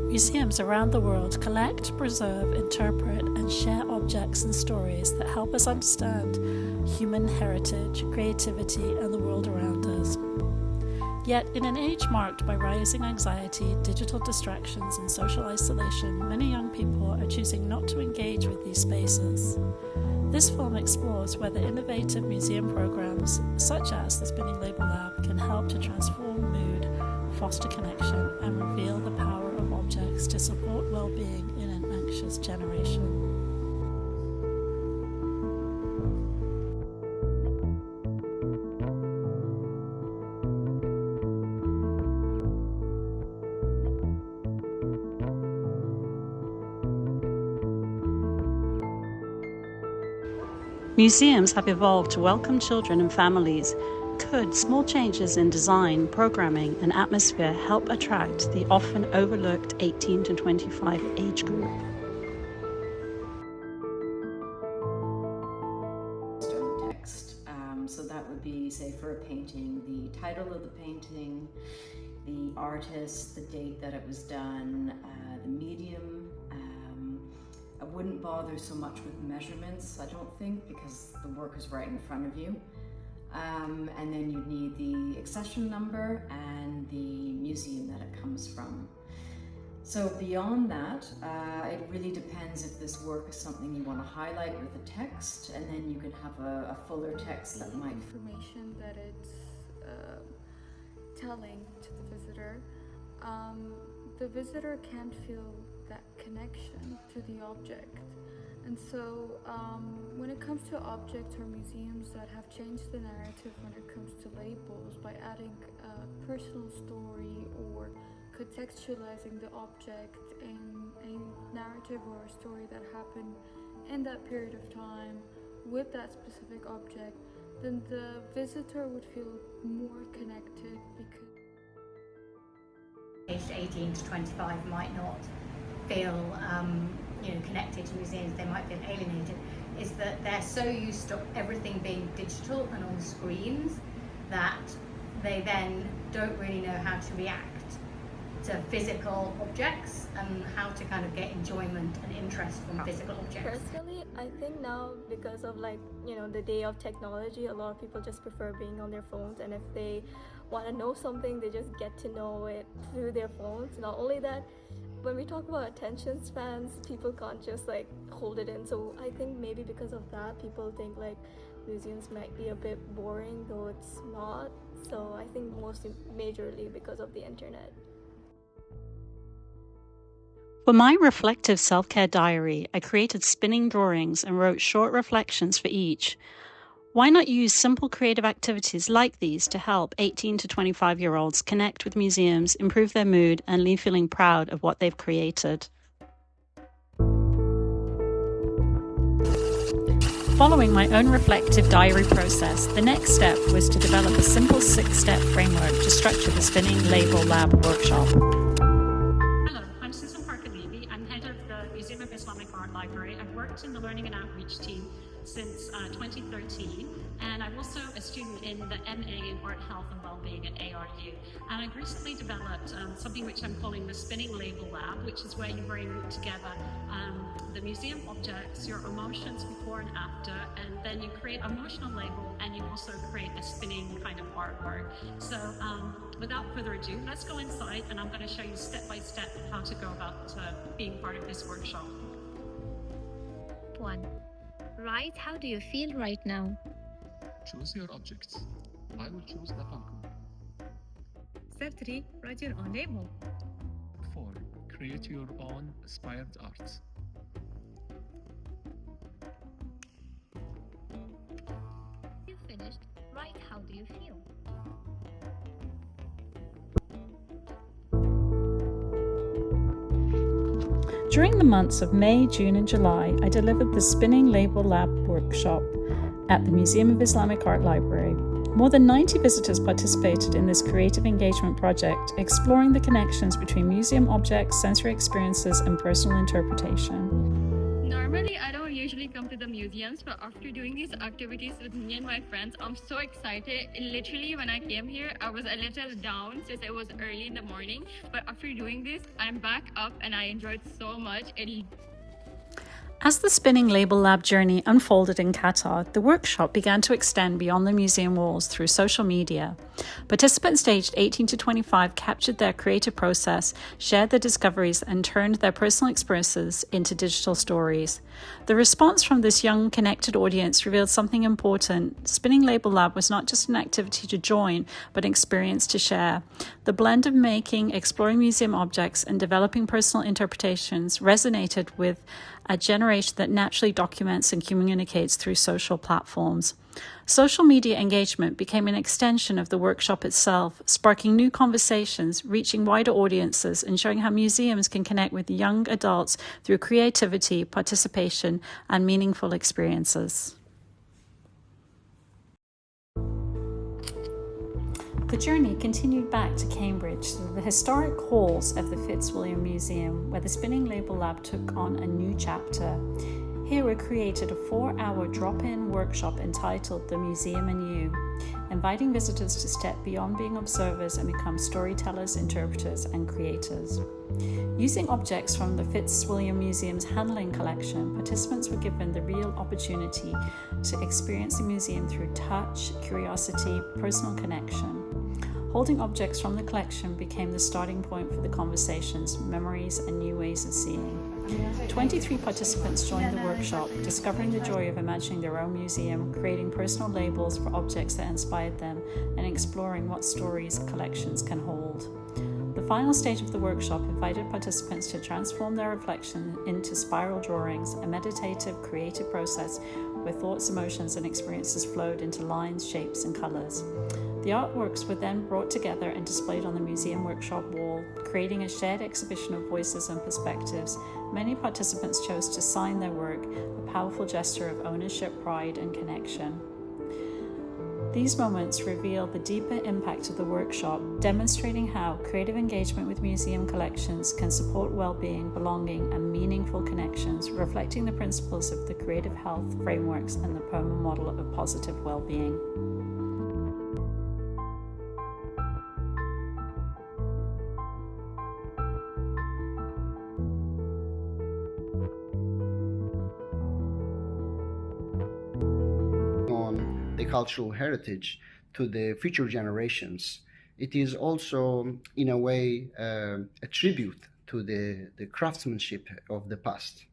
Museums around the world collect, preserve, interpret, and share objects and stories that help us understand human heritage, creativity, and the world around us. Yet, in an age marked by rising anxiety, digital distractions, and social isolation, many young people are choosing not to engage with these spaces. This film explores whether innovative museum programs, such as the Spinning Label Lab, can help to transform mood, foster connection, and reveal the power of objects to support well-being in an anxious generation. Museums have evolved to welcome children and families. Could small changes in design, programming, and atmosphere help attract the often overlooked 18 to 25 age group? Text. So that would be, say, for a painting, the title of the painting, the artist, the date that it was done, the medium. I wouldn't bother so much with measurements, I don't think, because the work is right in front of you. And then you'd need the accession number and the museum that it comes from. So beyond that, it really depends if this work is something you want to highlight with a text, and then you can have a fuller text that might... Information that it's telling to the visitor can't feel that connection to the object. And so when it comes to objects or museums that have changed the narrative when it comes to labels by adding a personal story or contextualizing the object in a narrative or a story that happened in that period of time with that specific object, then the visitor would feel more connected because aged 18 to 25 might not feel connected to museums, they might feel alienated, is that they're so used to everything being digital and on screens that they then don't really know how to react to physical objects and how to kind of get enjoyment and interest from physical objects. Personally, I think now because of the day of technology, a lot of people just prefer being on their phones, and if they want to know something, they just get to know it through their phones. Not only that, when we talk about attention spans, people can't just hold it in. So I think maybe because of that, people think museums might be a bit boring, though it's not. So I think majorly because of the internet. For my reflective self-care diary, I created spinning drawings and wrote short reflections for each. Why not use simple creative activities like these to help 18 to 25-year-olds connect with museums, improve their mood, and leave feeling proud of what they've created? Following my own reflective diary process, the next step was to develop a simple 6-step framework to structure the Spinning Label Lab workshop. Hello, I'm Parker-Leavy. I'm head of the Museum of Islamic Art Library. I've worked in the Learning and Outreach team since 2013, and I'm also a student in the MA in Art, Health and Wellbeing at ARU. And I've recently developed something which I'm calling the Spinning Label Lab, which is where you bring together the museum objects, your emotions before and after, and then you create an emotional label, and you also create a spinning kind of artwork. So without further ado, let's go inside, and I'm going to show you step by step how to go about being part of this workshop. 1. Write how do you feel right now. Choose your objects. I will choose the Funko. Step 3. Write your own label. 4. Create your own inspired art. You finished. Write how do you feel. During the months of May, June, and July, I delivered the Spinning Label Lab workshop at the Museum of Islamic Art Library. More than 90 visitors participated in this creative engagement project, exploring the connections between museum objects, sensory experiences, and personal interpretation. Normally, I don't usually come to the museums, but after doing these activities with me and my friends, I'm so excited. Literally, when I came here, I was a little down since it was early in the morning. But after doing this, I'm back up and I enjoyed so much. As the Spinning Label Lab journey unfolded in Qatar, the workshop began to extend beyond the museum walls through social media. Participants aged 18 to 25 captured their creative process, shared their discoveries, and turned their personal experiences into digital stories. The response from this young, connected audience revealed something important. Spinning Label Lab was not just an activity to join, but an experience to share. The blend of making, exploring museum objects, and developing personal interpretations resonated with a generation that naturally documents and communicates through social platforms. Social media engagement became an extension of the workshop itself, sparking new conversations, reaching wider audiences, and showing how museums can connect with young adults through creativity, participation, and meaningful experiences. The journey continued back to Cambridge to the historic halls of the Fitzwilliam Museum, where the Spinning Label Lab took on a new chapter. Here we created a 4-hour drop-in workshop entitled The Museum and You, inviting visitors to step beyond being observers and become storytellers, interpreters, and creators. Using objects from the Fitzwilliam Museum's handling collection, participants were given the real opportunity to experience the museum through touch, curiosity, personal connection. Holding objects from the collection became the starting point for the conversations, memories, and new ways of seeing. 23 participants joined the workshop, discovering the joy of imagining their own museum, creating personal labels for objects that inspired them, and exploring what stories collections can hold. The final stage of the workshop invited participants to transform their reflection into spiral drawings, a meditative, creative process where thoughts, emotions, and experiences flowed into lines, shapes, and colors. The artworks were then brought together and displayed on the museum workshop wall, creating a shared exhibition of voices and perspectives. Many participants chose to sign their work, a powerful gesture of ownership, pride, and connection. These moments reveal the deeper impact of the workshop, demonstrating how creative engagement with museum collections can support well-being, belonging, and meaningful connections, reflecting the principles of the creative health frameworks and the PERMA model of positive well-being. On the cultural heritage to the future generations. It is also, in a way, a tribute to the craftsmanship of the past.